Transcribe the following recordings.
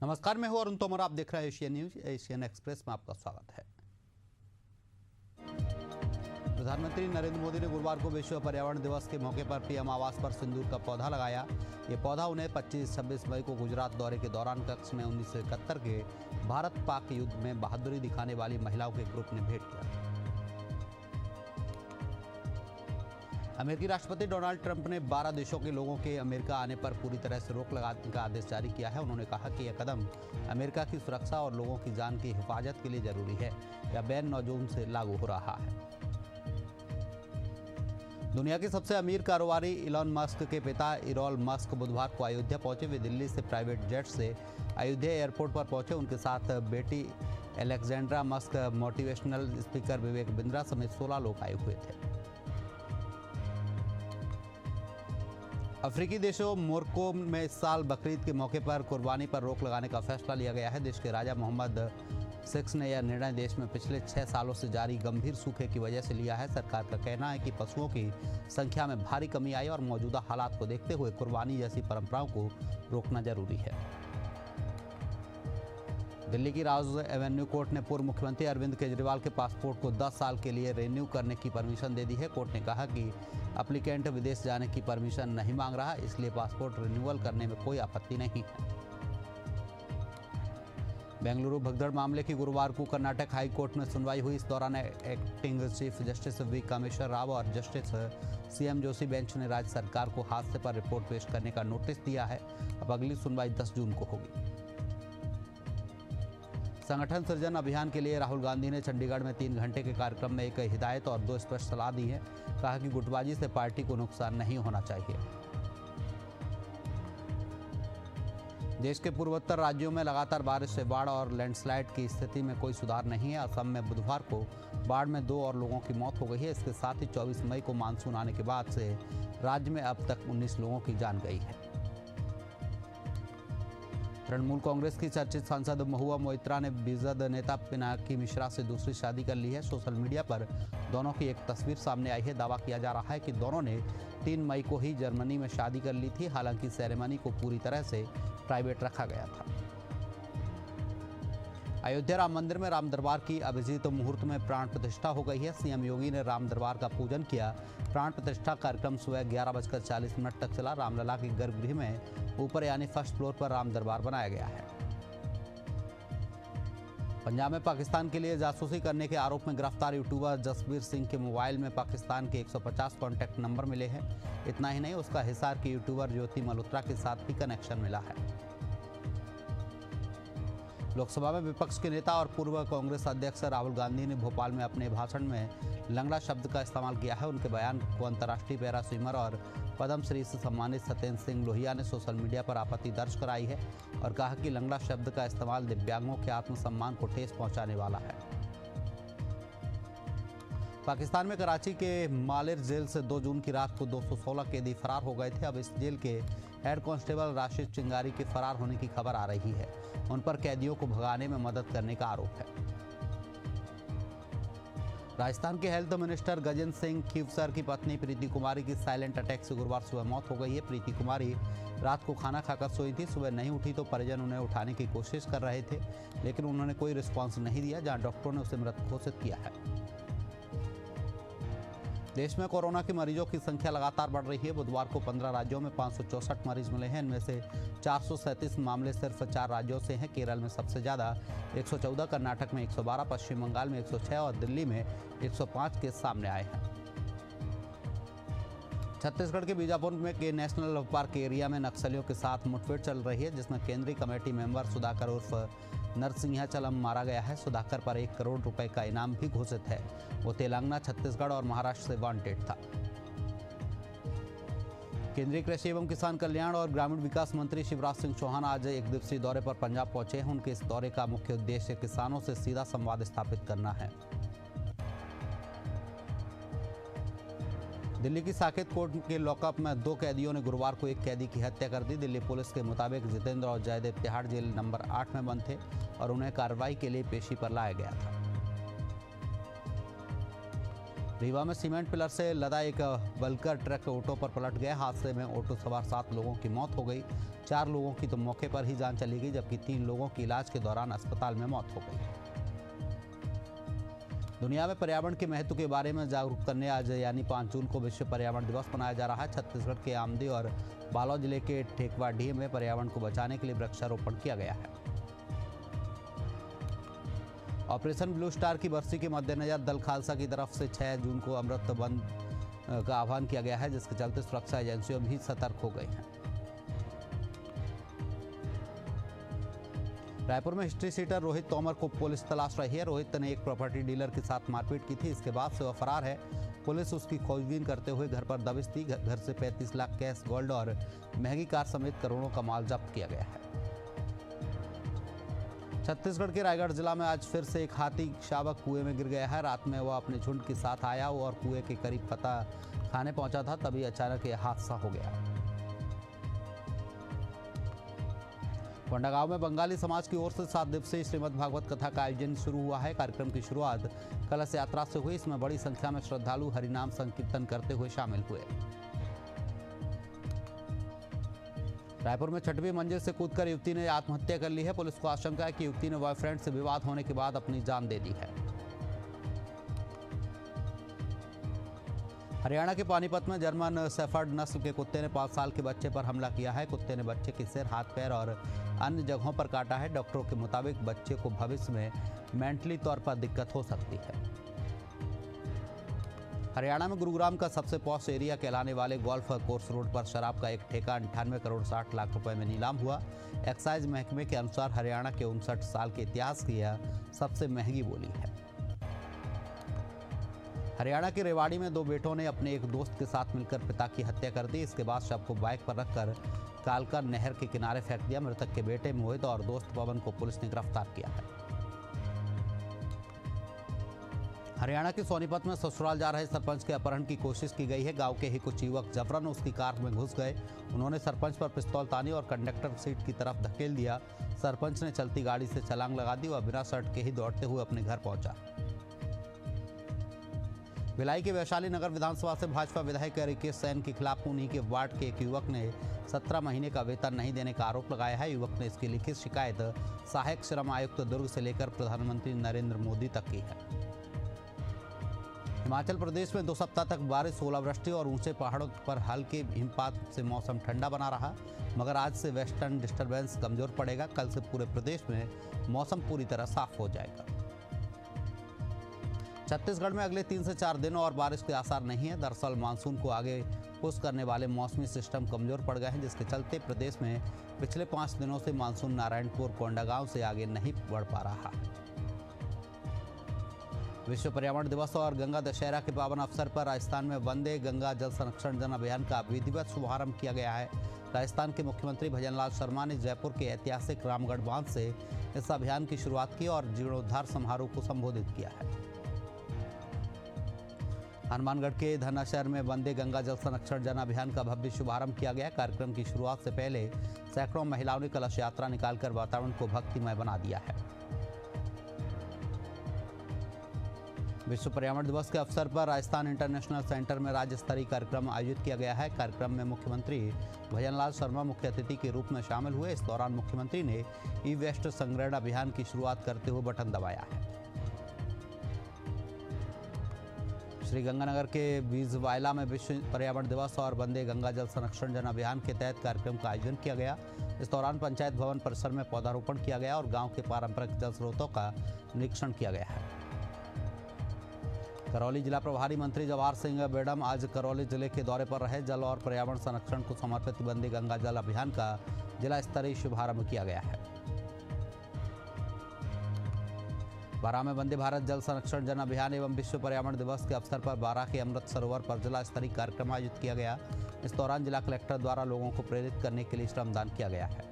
नमस्कार, मैं हूं अरुण तोमर। आप देख रहे हैं एशियन न्यूज। एशियन एक्सप्रेस में आपका स्वागत है। प्रधानमंत्री नरेंद्र मोदी ने गुरुवार को विश्व पर्यावरण दिवस के मौके पर पीएम आवास पर सिंदूर का पौधा लगाया। ये पौधा उन्हें 25-26 मई को गुजरात दौरे के दौरान कच्छ में 1971 के भारत पाक युद्ध में बहादुरी दिखाने वाली महिलाओं के ग्रुप ने भेंट किया। अमेरिकी राष्ट्रपति डोनाल्ड ट्रंप ने 12 देशों के लोगों के अमेरिका आने पर पूरी तरह से रोक लगाने का आदेश जारी किया है। उन्होंने कहा कि यह कदम अमेरिका की सुरक्षा और लोगों की जान की हिफाजत के लिए जरूरी है। यह बैन 9 जून से लागू हो रहा है। दुनिया के सबसे अमीर कारोबारी इलॉन मस्क के पिता इरोल मस्क बुधवार को अयोध्या पहुंचे। वे दिल्ली से प्राइवेट जेट से अयोध्या एयरपोर्ट पर पहुंचे। उनके साथ बेटी Alexandra Musk, motivational speaker Vivek Bindra समेत 16 लोग आए हुए थे। अफ्रीकी देशों मोरक्को में इस साल बकरीद के मौके पर कुर्बानी पर रोक लगाने का फैसला लिया गया है। देश के राजा मोहम्मद VI ने यह निर्णय देश में पिछले 6 सालों से जारी गंभीर सूखे की वजह से लिया है। सरकार का कहना है कि पशुओं की संख्या में भारी कमी आई और मौजूदा हालात को देखते हुए कुर्बानी जैसी परंपराओं को रोकना जरूरी है। दिल्ली की राज एवेन्यू कोर्ट ने पूर्व मुख्यमंत्री अरविंद केजरीवाल के पासपोर्ट को 10 साल के लिए रिन्यू करने की परमिशन दे दी है। कोर्ट ने कहा कि एप्लीकेंट विदेश जाने की परमिशन नहीं मांग रहा, इसलिए पासपोर्ट रिन्यूअल करने में कोई आपत्ति नहीं है। बेंगलुरु भगदड़ मामले की गुरुवार को कर्नाटक हाई कोर्ट में सुनवाई हुई। इस दौरान acting chief justice V Kameshwar Rao और जस्टिस CM जोशी बेंच ने राज्य सरकार को हादसे पर रिपोर्ट पेश करने का नोटिस दिया है। अब अगली सुनवाई 10 जून को होगी। संगठन सृजन अभियान के लिए राहुल गांधी ने चंडीगढ़ में 3 घंटे के कार्यक्रम में एक हिदायत और 2 स्पष्ट सलाह दी है। कहा कि गुटबाजी से पार्टी को नुकसान नहीं होना चाहिए। देश के पूर्वोत्तर राज्यों में लगातार बारिश से बाढ़ और लैंडस्लाइड की स्थिति में कोई सुधार नहीं है। असम में बुधवार को बाढ़ में 2 और लोगों की मौत हो गई है। इसके साथ ही 24 मई को मानसून आने के बाद से राज्य में अब तक 19 लोगों की जान गई है। तृणमूल कांग्रेस की चर्चित सांसद महुआ मोइत्रा ने बीजद नेता पिनाकी मिश्रा से दूसरी शादी कर ली है। सोशल मीडिया पर दोनों की एक तस्वीर सामने आई है। दावा किया जा रहा है कि दोनों ने 3 मई को ही जर्मनी में शादी कर ली थी। हालांकि सेरेमनी को पूरी तरह से प्राइवेट रखा गया था। अयोध्या राम मंदिर में राम दरबार की अभिजीत मुहूर्त में प्राण प्रतिष्ठा हो गई है। CM योगी ने राम दरबार का पूजन किया। प्राण प्रतिष्ठा कार्यक्रम सुबह 11:40 तक चला। रामलला के गर्भगृह में ऊपर यानी फर्स्ट फ्लोर पर राम दरबार बनाया गया है। पंजाब में पाकिस्तान के लिए जासूसी करने के आरोप में गिरफ्तार यूट्यूबर जसबीर सिंह के मोबाइल में पाकिस्तान के 150 कॉन्टैक्ट नंबर मिले हैं। इतना ही नहीं, उसका हिसार की यूट्यूबर ज्योति मल्होत्रा के साथ भी कनेक्शन मिला है। लोकसभा में विपक्ष के नेता और पूर्व कांग्रेस अध्यक्ष राहुल गांधी ने भोपाल में अपने भाषण में लंगड़ा शब्द का इस्तेमाल किया है। उनके बयान को अंतर्राष्ट्रीय पैरा स्विमर और पद्मश्री से सम्मानित सत्येंद्र सिंह लोहिया ने सोशल मीडिया पर आपत्ति दर्ज कराई है और कहा कि लंगड़ा शब्द का इस्तेमाल दिव्यांगों के आत्मसम्मान को ठेस पहुंचाने वाला है। पाकिस्तान में कराची के मालिर जेल से 2 जून की रात को 216 कैदी फरार हो गए थे। अब इस जेल के हेड कांस्टेबल राशिद चिंगारी के फरार होने की खबर आ रही है। उन पर कैदियों को भगाने में मदद करने का आरोप है। राजस्थान के हेल्थ मिनिस्टर गजेंद्र सिंह खीवसर की पत्नी प्रीति कुमारी की साइलेंट अटैक से गुरुवार सुबह मौत हो गई है। प्रीति कुमारी रात को खाना खाकर सोई थी। सुबह नहीं उठी तो परिजन उन्हें उठाने की कोशिश कर रहे थे, लेकिन उन्होंने कोई रिस्पॉन्स नहीं दिया, जहां डॉक्टरों ने उसे मृत घोषित किया है। देश में कोरोना के मरीजों की संख्या लगातार बढ़ रही है। बुधवार को 15 राज्यों में 564 मरीज मिले हैं। इनमें से 437 मामले सिर्फ 4 राज्यों से हैं। केरल में सबसे ज़्यादा 114, कर्नाटक में 112, पश्चिम बंगाल में 106 और दिल्ली में 105 केस सामने आए हैं। छत्तीसगढ़ के बीजापुर में के नेशनल पार्क एरिया में नक्सलियों के साथ मुठभेड़ चल रही है, जिसमें केंद्रीय कमेटी मेंबर सुधाकर उर्फ नरसिंहाचलम मारा गया है। सुधाकर पर 1 करोड़ रुपए का इनाम भी घोषित है। वो तेलंगाना, छत्तीसगढ़ और महाराष्ट्र से वांटेड था। केंद्रीय कृषि एवं किसान कल्याण और ग्रामीण विकास मंत्री शिवराज सिंह चौहान आज 1 दिवसीय दौरे पर पंजाब पहुंचे हैं। उनके इस दौरे का मुख्य उद्देश्य किसानों से सीधा संवाद स्थापित करना है। दिल्ली की साकेत कोर्ट के लॉकअप में 2 कैदियों ने गुरुवार को एक कैदी की हत्या कर दी। दिल्ली पुलिस के मुताबिक जितेंद्र और जयदेव तिहाड़ जेल नंबर 8 में बंद थे और उन्हें कार्रवाई के लिए पेशी पर लाया गया था। रीवा में सीमेंट पिलर से लदा एक बल्कर ट्रक ऑटो पर पलट गया। हादसे में ऑटो सवार 7 लोगों की मौत हो गई। 4 लोगों की तो मौके पर ही जान चली गई, जबकि 3 लोगों की इलाज के दौरान अस्पताल में मौत हो गई। दुनिया में पर्यावरण के महत्व के बारे में जागरूक करने आज यानी 5 जून को विश्व पर्यावरण दिवस मनाया जा रहा है। छत्तीसगढ़ के आमदी और बालोद जिले के ठेकवाडीह में पर्यावरण को बचाने के लिए वृक्षारोपण किया गया है। ऑपरेशन ब्लू स्टार की बरसी के मद्देनजर दल खालसा की तरफ से 6 जून को अमृत बंद का आह्वान किया गया है, जिसके चलते सुरक्षा एजेंसियों भी सतर्क हो गई हैं। रायपुर में हिस्ट्री सीटर रोहित तोमर को पुलिस तलाश रही है। रोहित ने एक प्रॉपर्टी डीलर के साथ मारपीट की थी। इसके बाद से वह फरार है। पुलिस उसकी खोजबीन करते हुए घर पर दबिश दी। घर से 35 लाख कैश, गोल्ड और महंगी कार समेत करोड़ों का माल जब्त किया गया है। छत्तीसगढ़ के रायगढ़ जिला में आज फिर से एक हाथी शावक कुएं में गिर गया है। रात में वह अपने झुंड के साथ आया और कुएं के करीब पता खाने पहुंचा था, तभी अचानक यह हादसा हो गया। कोंडागांव में बंगाली समाज की ओर से 7 दिवसीय श्रीमद् भागवत कथा का आयोजन शुरू हुआ है। कार्यक्रम की शुरुआत कलश यात्रा से हुई। इसमें बड़ी संख्या में श्रद्धालु हरिनाम संकीर्तन करते हुए शामिल हुए। रायपुर में 6वीं मंजिल से कूदकर युवती ने आत्महत्या कर ली है। पुलिस को आशंका है कि युवती ने बॉयफ्रेंड से विवाद होने के बाद अपनी जान दे दी है। हरियाणा के पानीपत में जर्मन शेफर्ड नस्ल के कुत्ते ने 5 साल के बच्चे पर हमला किया है। कुत्ते ने बच्चे के सिर, हाथ, पैर और अन्य जगहों पर काटा है। डॉक्टरों के मुताबिक बच्चे को भविष्य में मेंटली तौर पर दिक्कत हो सकती है। हरियाणा में गुरुग्राम का सबसे पॉश एरिया कहलाने वाले गोल्फ कोर्स रोड पर शराब का एक ठेका 98 करोड़ 60 लाख रुपए में नीलाम हुआ। एक्साइज महकमे के अनुसार हरियाणा के 59 साल के इतिहास की यह सबसे महंगी बोली है। हरियाणा के रेवाड़ी में 2 बेटों ने अपने एक दोस्त के साथ मिलकर पिता की हत्या कर दी। इसके बाद शव को बाइक पर रखकर कालका नहर के किनारे फेंक दिया। मृतक के बेटे मोहित और दोस्त पवन को पुलिस ने गिरफ्तार किया है। हरियाणा के सोनीपत में ससुराल जा रहे सरपंच के अपहरण की कोशिश की गई है। गांव के ही कुछ युवक जबरन उसकी कार में घुस गए। उन्होंने सरपंच पर पिस्तौल तानी और कंडक्टर सीट की तरफ धकेल दिया। सरपंच ने चलती गाड़ी से छलांग लगा दी और बिना शर्ट के ही दौड़ते हुए अपने घर पहुंचा। भिलाई के वैशाली नगर विधानसभा से भाजपा विधायक रिकेश सैन के खिलाफ उन्हीं के वार्ड के एक युवक ने 17 महीने का वेतन नहीं देने का आरोप लगाया है। युवक ने इसकी लिखित शिकायत सहायक श्रम आयुक्त दुर्ग से लेकर प्रधानमंत्री नरेंद्र मोदी तक की है। हिमाचल प्रदेश में 2 सप्ताह तक बारिश, ओलावृष्टि और ऊंचे पहाड़ों पर हल्के हिमपात से मौसम ठंडा बना रहा, मगर आज से वेस्टर्न डिस्टर्बेंस कमजोर पड़ेगा। कल से पूरे प्रदेश में मौसम पूरी तरह साफ हो जाएगा। छत्तीसगढ़ में अगले 3 से 4 दिनों और बारिश के आसार नहीं है। दरअसल मानसून को आगे पुश करने वाले मौसमी सिस्टम कमजोर पड़ गए हैं, जिसके चलते प्रदेश में पिछले 5 दिनों से मानसून नारायणपुर, कोंडागांव से आगे नहीं बढ़ पा रहा। विश्व पर्यावरण दिवस और गंगा दशहरा के पावन अवसर पर राजस्थान में वंदे गंगा जल संरक्षण जन अभियान का विधिवत शुभारंभ किया गया है। राजस्थान के मुख्यमंत्री भजनलाल शर्मा ने जयपुर के ऐतिहासिक रामगढ़ बांध से इस अभियान की शुरुआत की और जीर्णोद्धार समारोह को संबोधित किया है। हनुमानगढ़ के धनाशहर में वंदे गंगा जल संरक्षण जन अभियान का भव्य शुभारंभ किया गया। कार्यक्रम की शुरुआत से पहले सैकड़ों महिलाओं ने कलश यात्रा निकालकर वातावरण को भक्तिमय बना दिया है। विश्व पर्यावरण दिवस के अवसर पर राजस्थान इंटरनेशनल सेंटर में राज्य स्तरीय कार्यक्रम आयोजित किया गया है। कार्यक्रम में मुख्यमंत्री भजनलाल शर्मा मुख्य अतिथि के रूप में शामिल हुए। इस दौरान मुख्यमंत्री ने ई वेस्ट संग्रहण अभियान की शुरुआत करते हुए बटन दबाया है। श्रीगंगानगर के बीजवायला में विश्व पर्यावरण दिवस और वंदे गंगा जल संरक्षण जन अभियान के तहत कार्यक्रम का आयोजन किया गया। इस दौरान पंचायत भवन परिसर में पौधारोपण किया गया और गांव के पारंपरिक जल स्रोतों का निरीक्षण किया गया है। करौली जिला प्रभारी मंत्री जवाहर सिंह बेडम आज करौली जिले के दौरे पर रहे। जल और पर्यावरण संरक्षण को समर्पित वंदे गंगा जल अभियान का जिला स्तरीय शुभारंभ किया गया है। बारां में वंदे भारत जल संरक्षण जन अभियान एवं विश्व पर्यावरण दिवस के अवसर पर बारां के अमृत सरोवर पर जिला स्तरीय कार्यक्रम आयोजित किया गया। इस दौरान जिला कलेक्टर द्वारा लोगों को प्रेरित करने के लिए श्रमदान किया गया है।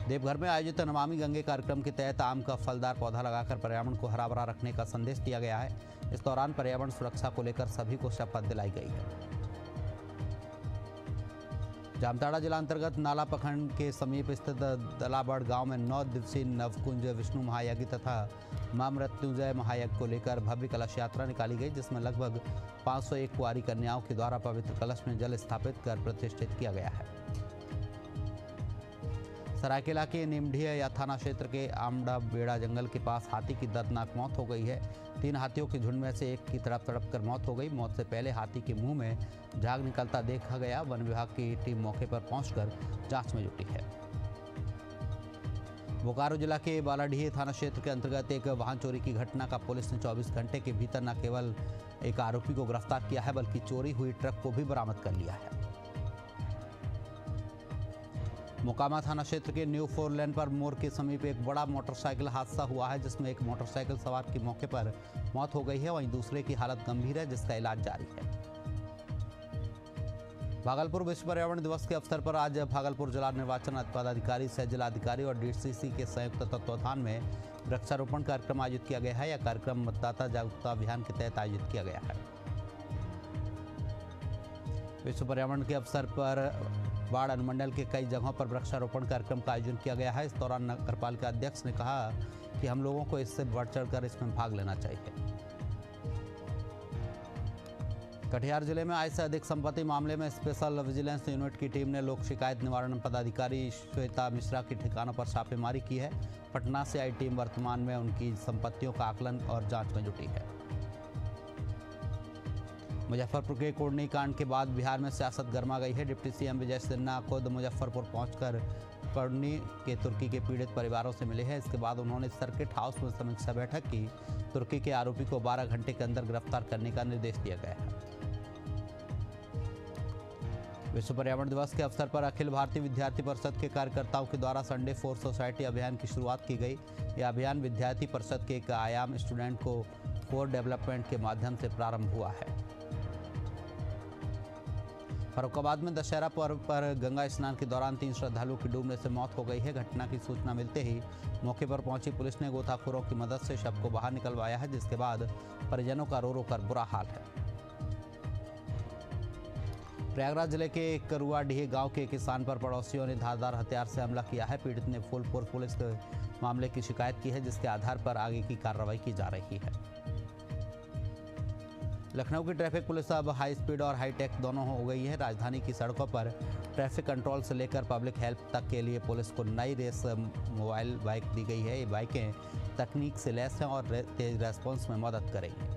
देवघर में आयोजित नमामि गंगे कार्यक्रम के तहत आम का फलदार पौधा लगाकर पर्यावरण को हरा भरा रखने का संदेश दिया गया है। इस दौरान पर्यावरण सुरक्षा को लेकर सभी को शपथ दिलाई गई है। जामताड़ा जिला अंतर्गत नाला प्रखंड के समीप स्थित दलाबड़ गांव में 9 दिवसीय नवकुंज विष्णु महायज्ञ तथा मां मृत्युंजय महायज्ञ को लेकर भव्य कलश यात्रा निकाली गई, जिसमें लगभग 501 कुंवारी कन्याओं के द्वारा पवित्र कलश में जल स्थापित कर प्रतिष्ठित किया गया है। सरायकेला के निमढिया थाना क्षेत्र के आमड़ा बेड़ा जंगल के पास हाथी की दर्दनाक मौत हो गई है। 3 हाथियों के झुंड में से एक की तड़प कर मौत हो गई। मौत से पहले हाथी के मुंह में झाग निकलता देखा गया। वन विभाग की टीम मौके पर पहुंचकर जांच में जुटी है। बोकारो जिला के बालाडीह थाना क्षेत्र के अंतर्गत एक वाहन चोरी की घटना का पुलिस ने 24 घंटे के भीतर न केवल एक आरोपी को गिरफ्तार किया है, बल्कि चोरी हुई ट्रक को भी बरामद कर लिया है। मोकामा थाना क्षेत्र के न्यू 4 लेन पर मोड़ के समीप एक बड़ा मोटरसाइकिल हादसा हुआ है, जिसमें एक मोटरसाइकिल सवार की मौके पर मौत हो गई है, वहीं दूसरे की हालत गंभीर है, जिसका इलाज जारी है। भागलपुर विश्व पर्यावरण दिवस के अवसर पर आज भागलपुर जिला निर्वाचन पदाधिकारी, सह जिलाधिकारी और डीसीसी के संयुक्त तत्वावधान में वृक्षारोपण कार्यक्रम आयोजित किया गया है। यह कार्यक्रम मतदाता जागरूकता अभियान के तहत आयोजित किया गया है। विश्व पर्यावरण के अवसर पर बाढ़ अनुमंडल के कई जगहों पर वृक्षारोपण कार्यक्रम का आयोजन किया गया है। इस दौरान नगरपालिका अध्यक्ष ने कहा कि हम लोगों को इससे बढ़ चढ़कर इसमें भाग लेना चाहिए। कटिहार जिले में आय से अधिक संपत्ति मामले में स्पेशल विजिलेंस यूनिट की टीम ने लोक शिकायत निवारण पदाधिकारी श्वेता मिश्रा के ठिकानों पर छापेमारी की है। पटना से आई टीम वर्तमान में उनकी संपत्तियों का आकलन और जांच में जुटी है। मुजफ्फरपुर के कोढ़नी कांड के बाद बिहार में सियासत गर्मा गई है। डिप्टी सीएम विजय सिन्हा खुद मुजफ्फरपुर पहुंचकर कोढ़नी के तुर्की के पीड़ित परिवारों से मिले हैं। इसके बाद उन्होंने सर्किट हाउस में समीक्षा बैठक की। तुर्की के आरोपी को 12 घंटे के अंदर गिरफ्तार करने का निर्देश दिया गया है। विश्व पर्यावरण दिवस के अवसर पर अखिल भारतीय विद्यार्थी परिषद के कार्यकर्ताओं के द्वारा संडे फॉर सोसाइटी अभियान की शुरुआत की गई। यह अभियान विद्यार्थी परिषद के एक आयाम स्टूडेंट को कोर डेवलपमेंट के माध्यम से प्रारंभ हुआ है। फर्रुखाबाद में दशहरा पर्व पर गंगा स्नान के दौरान 3 श्रद्धालुओं की डूबने से मौत हो गई है। घटना की सूचना मिलते ही मौके पर पहुंची पुलिस ने गोताखोरों की मदद से शव को बाहर निकलवाया है, जिसके बाद परिजनों का रो रो कर बुरा हाल है। प्रयागराज जिले के करुआडीह गांव के किसान पर पड़ोसियों ने धारदार हथियार से हमला किया है। पीड़ित ने फूलपुर पुलिस के मामले की शिकायत की है, जिसके आधार पर आगे की कार्रवाई की जा रही है। लखनऊ की ट्रैफिक पुलिस अब हाई स्पीड और हाई टेक दोनों हो गई है। राजधानी की सड़कों पर ट्रैफिक कंट्रोल से लेकर पब्लिक हेल्प तक के लिए पुलिस को नई रेस मोबाइल बाइक दी गई है। ये बाइकें तकनीक से लैस हैं और तेज रेस्पॉन्स में मदद करेंगी।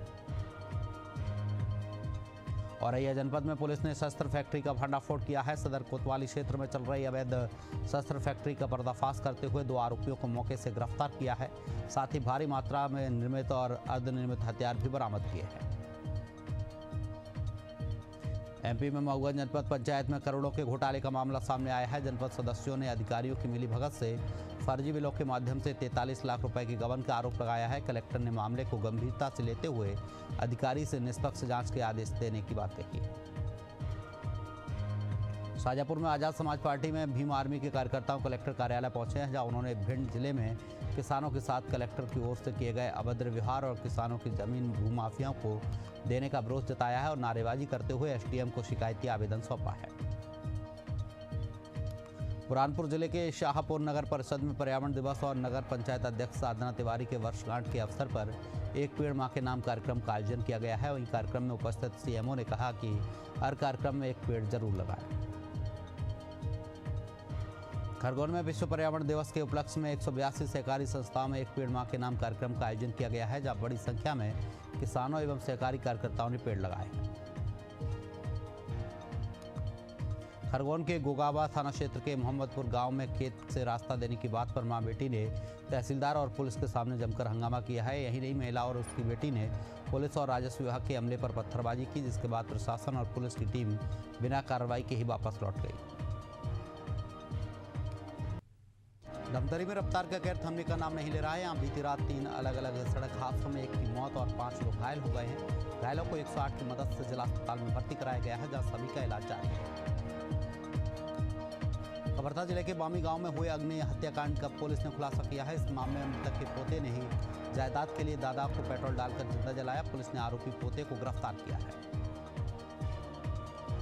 औरैया जनपद में पुलिस ने शस्त्र फैक्ट्री का भंडाफोड़ किया है। सदर कोतवाली क्षेत्र में चल रही अवैध शस्त्र फैक्ट्री का पर्दाफाश करते हुए 2 आरोपियों को मौके से गिरफ्तार किया है। साथ ही भारी मात्रा में निर्मित और अर्धनिर्मित हथियार भी बरामद किए हैं। एमपी में मऊगंज जनपद पंचायत में करोड़ों के घोटाले का मामला सामने आया है। जनपद सदस्यों ने अधिकारियों की मिलीभगत से फर्जी बिलों के माध्यम से 43 लाख रुपए की गबन का आरोप लगाया है। कलेक्टर ने मामले को गंभीरता से लेते हुए अधिकारी से निष्पक्ष जांच के आदेश देने की बात कही। शाजापुर में आजाद समाज पार्टी में भीम आर्मी के कार्यकर्ताओं कलेक्टर कार्यालय पहुंचे हैं, जहां उन्होंने भिंड जिले में किसानों के साथ कलेक्टर की ओर से किए गए अभद्र व्यवहार और किसानों की जमीन भूमाफियाओं को देने का विरोध जताया है और नारेबाजी करते हुए एसडीएम को शिकायती आवेदन सौंपा है। बुरहानपुर जिले के शाहपुर नगर परिषद में पर्यावरण दिवस और नगर पंचायत अध्यक्ष साधना तिवारी के वर्षगांठ के अवसर पर एक पेड़ मां के नाम कार्यक्रम का आयोजन किया गया है। वहीं कार्यक्रम में उपस्थित सीएमओ ने कहा कि हर कार्यक्रम में एक पेड़ जरूर लगाएं। खरगोन में विश्व पर्यावरण दिवस के उपलक्ष्य में 182 सहकारी संस्थाओं में एक पेड़ मां के नाम कार्यक्रम का आयोजन किया गया है, जहां बड़ी संख्या में किसानों एवं सहकारी कार्यकर्ताओं ने पेड़ लगाए हैं। खरगोन के गोगाबा थाना क्षेत्र के मोहम्मदपुर गांव में खेत से रास्ता देने की बात पर मां बेटी ने तहसीलदार और पुलिस के सामने जमकर हंगामा किया है। यही नहीं, महिला और उसकी बेटी ने पुलिस और राजस्व विभाग के अमले पर पत्थरबाजी की, जिसके बाद प्रशासन और पुलिस की टीम बिना कार्रवाई के ही वापस लौट गई। धमतरी में रफ्तार का कहर थमने का नाम नहीं ले रहा है। यहाँ बीती रात 3 अलग अलग सड़क हादसों में एक की मौत और 5 लोग घायल हो गए हैं। घायलों को 108 की मदद से जिला अस्पताल में भर्ती कराया गया है, जहाँ सभी का इलाज जारी है। कवर्धा जिले के बामी गांव में हुए अग्नि हत्याकांड का पुलिस ने खुलासा किया है। इस मामले में मृतक के पोते ने ही जायदाद के लिए दादा को पेट्रोल डालकर जिंदा जलाया। पुलिस ने आरोपी पोते को गिरफ्तार किया है।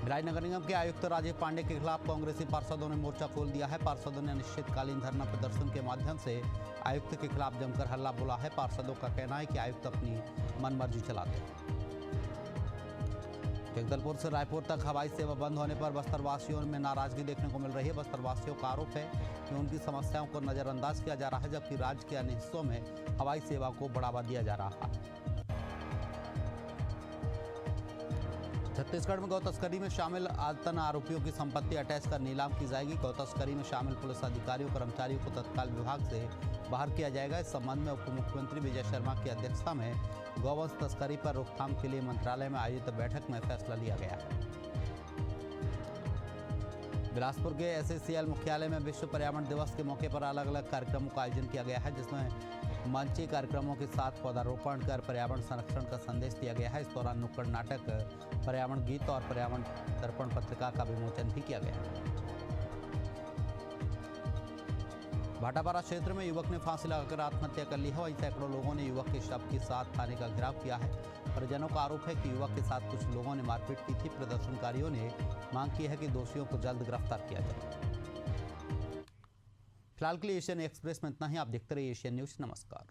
भिलाई नगर निगम के आयुक्त राजीव पांडे के खिलाफ कांग्रेसी पार्षदों ने मोर्चा खोल दिया है। पार्षदों ने अनिश्चितकालीन धरना प्रदर्शन के माध्यम से आयुक्त के खिलाफ जमकर हल्ला बोला है। पार्षदों का कहना है कि आयुक्त अपनी मनमर्जी चलाते हैं। जगदलपुर से रायपुर तक हवाई सेवा बंद होने पर बस्तर वासियों में नाराजगी देखने को मिल रही है। बस्तर वासियों का आरोप है कि उनकी समस्याओं को नजरअंदाज किया जा रहा है, जबकि राज्य के अन्य हिस्सों में हवाई सेवा को बढ़ावा दिया जा रहा है। छत्तीसगढ़ में गौ तस्करी में शामिल आतन आरोपियों की संपत्ति अटैच कर नीलाम की जाएगी। गौ तस्करी में शामिल पुलिस अधिकारियों कर्मचारियों को तत्काल विभाग से बाहर किया जाएगा। इस संबंध में उप मुख्यमंत्री विजय शर्मा की अध्यक्षता में गौवंश तस्करी पर रोकथाम के लिए मंत्रालय में आयोजित बैठक में फैसला लिया गया है। बिलासपुर के SACL मुख्यालय में विश्व पर्यावरण दिवस के मौके पर अलग अलग कार्यक्रमों का आयोजन किया गया है, जिसमें मंच कार्यक्रमों के साथ पौधारोपण कर पर्यावरण संरक्षण का संदेश दिया गया है। इस दौरान नुक्कड़ नाटक, पर्यावरण गीत और पर्यावरण दर्पण पत्रिका का विमोचन भी किया गया है। भाटापारा क्षेत्र में युवक ने फांसी लगाकर आत्महत्या कर ली है। वहीं सैकड़ों लोगों ने युवक के शव के साथ थाने का घेराव किया है। परिजनों का आरोप है कि युवक के साथ कुछ लोगों ने मारपीट की थी। प्रदर्शनकारियों ने मांग की है कि दोषियों को जल्द गिरफ्तार किया जाए। फिलहाल के लिए एशियन एक्सप्रेस में इतना ही। आप देखते रहिए एशियन न्यूज। नमस्कार।